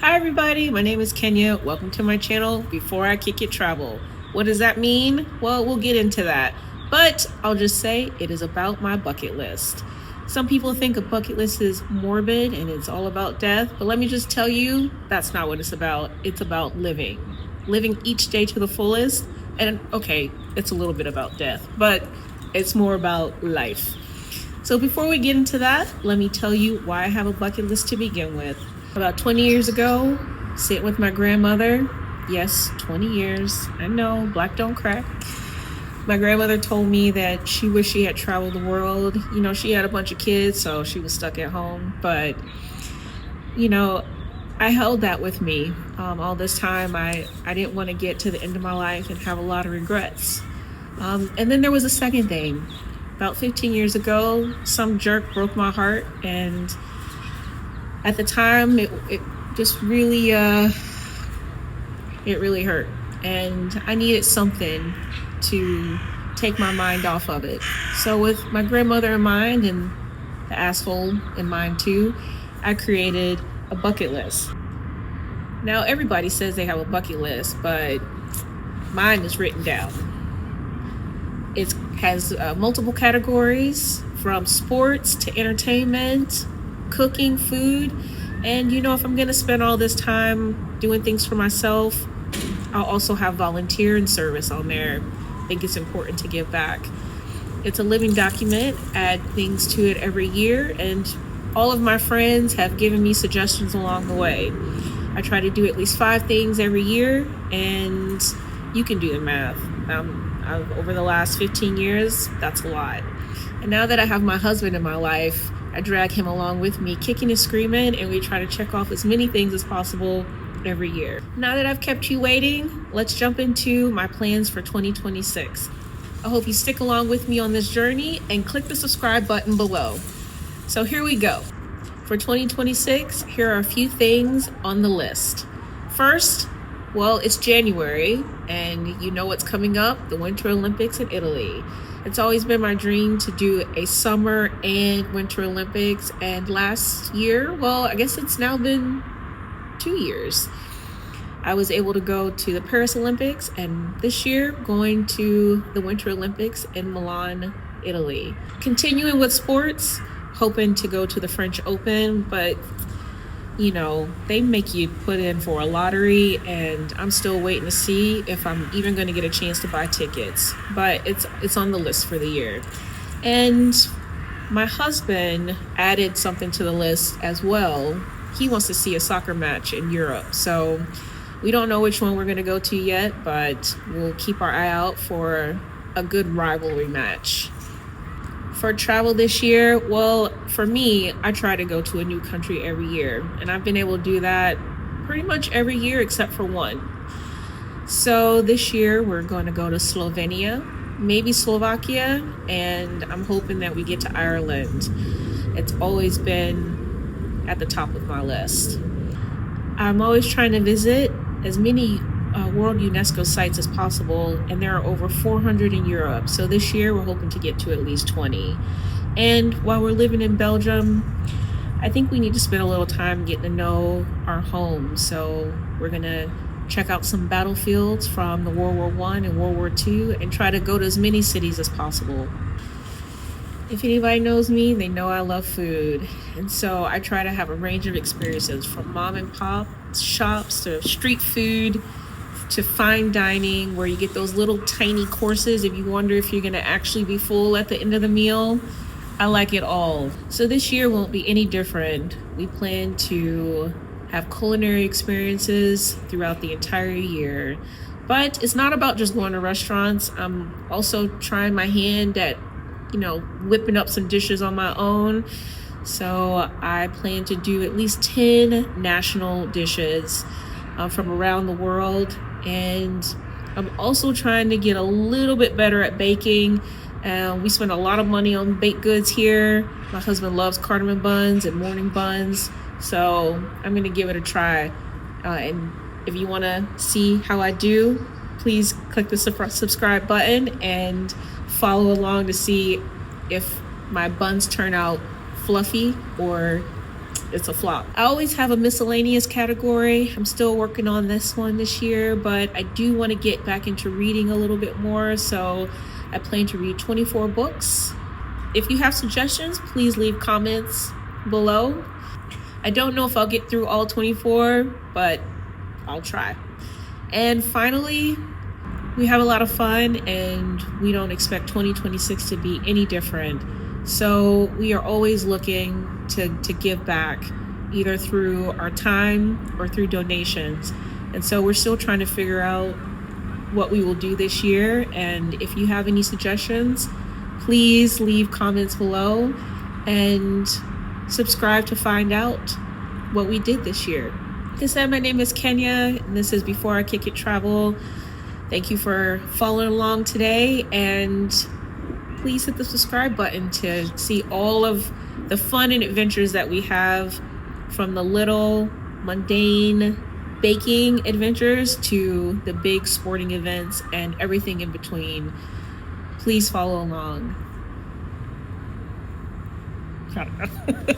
Hi everybody, my name is Kenya. Welcome to my channel, Before I Kick It Travel. What does that mean? Well, we'll get into that. But I'll just say it is about my bucket list. Some people think a bucket list is morbid and it's all about death, but let me just tell you, that's not what it's about. It's about living. Living each day to the fullest. And okay, it's a little bit about death, but it's more about life. So before we get into that, let me tell you why I have a bucket list to begin with. About 20 years ago, sitting with my grandmother. Yes, 20 years. I know, black don't crack. My grandmother told me that she wished she had traveled the world. You know, she had a bunch of kids, so she was stuck at home. But, you know, I held that with me all this time. I didn't want to get to the end of my life and have a lot of regrets. And then there was a second thing. About 15 years ago, some jerk broke my heart, and at the time it just really it really hurt, and I needed something to take my mind off of it. So with my grandmother in mind and the asshole in mind too, I created a bucket list. Now everybody says they have a bucket list, but mine is written down. It has multiple categories, from sports to entertainment, cooking, food. And you know, if I'm gonna spend all this time doing things for myself, I'll also have volunteer and service on there. I think it's important to give back. It's a living document, add things to it every year, and all of my friends have given me suggestions along the way. I try to do at least 5 things every year, and you can do the math. Over the last 15 years, that's a lot. And now that I have my husband in my life, I drag him along with me, kicking and screaming, and we try to check off as many things as possible every year. Now that I've kept you waiting, let's jump into my plans for 2026. I hope you stick along with me on this journey and click the subscribe button below. So here we go. For 2026, here are a few things on the list. First, well, it's January, and you know what's coming up, the Winter Olympics in Italy. It's always been my dream to do a summer and Winter Olympics, and last year, well, I guess it's now been 2 years, I was able to go to the Paris Olympics, and this year going to the Winter Olympics in Milan, Italy. Continuing with sports, hoping to go to the French Open, but you know, they make you put in for a lottery, and I'm still waiting to see if I'm even going to get a chance to buy tickets. But it's on the list for the year. And my husband added something to the list as well. He wants to see a soccer match in Europe. So we don't know which one we're going to go to yet, but we'll keep our eye out for a good rivalry match. For travel this year, well, for me, I try to go to a new country every year, and I've been able to do that pretty much every year except for one. So this year we're going to go to Slovenia, maybe Slovakia, and I'm hoping that we get to Ireland. It's always been at the top of my list. I'm always trying to visit as many World UNESCO sites as possible, and there are over 400 in Europe. So this year we're hoping to get to at least 20. And while we're living in Belgium, I think we need to spend a little time getting to know our home. So we're gonna check out some battlefields from the World War I and World War II, and try to go to as many cities as possible. If anybody knows me, they know I love food. And so I try to have a range of experiences, from mom and pop shops to street food to fine dining, where you get those little tiny courses if you wonder if you're gonna actually be full at the end of the meal. I like it all. So this year won't be any different. We plan to have culinary experiences throughout the entire year. But it's not about just going to restaurants. I'm also trying my hand at, whipping up some dishes on my own. So I plan to do at least 10 national dishes from around the world. And I'm also trying to get a little bit better at baking. We spend a lot of money on baked goods here. My husband loves cardamom buns and morning buns, so I'm gonna give it a try. And if you want to see how I do, please click the subscribe button and follow along to see if my buns turn out fluffy or it's a flop. I always have a miscellaneous category. I'm still working on this one this year, but I do want to get back into reading a little bit more. So I plan to read 24 books. If you have suggestions, please leave comments below. I don't know if I'll get through all 24, but I'll try. And finally, we have a lot of fun and we don't expect 2026 to be any different. So we are always looking to give back, either through our time or through donations. And so we're still trying to figure out what we will do this year. And if you have any suggestions, please leave comments below and subscribe to find out what we did this year. Like I said, my name is Kenya, and this is Before I Kick It Travel. Thank you for following along today, and please hit the subscribe button to see all of the fun and adventures that we have, from the little mundane baking adventures to the big sporting events and everything in between. Please follow along. I don't know.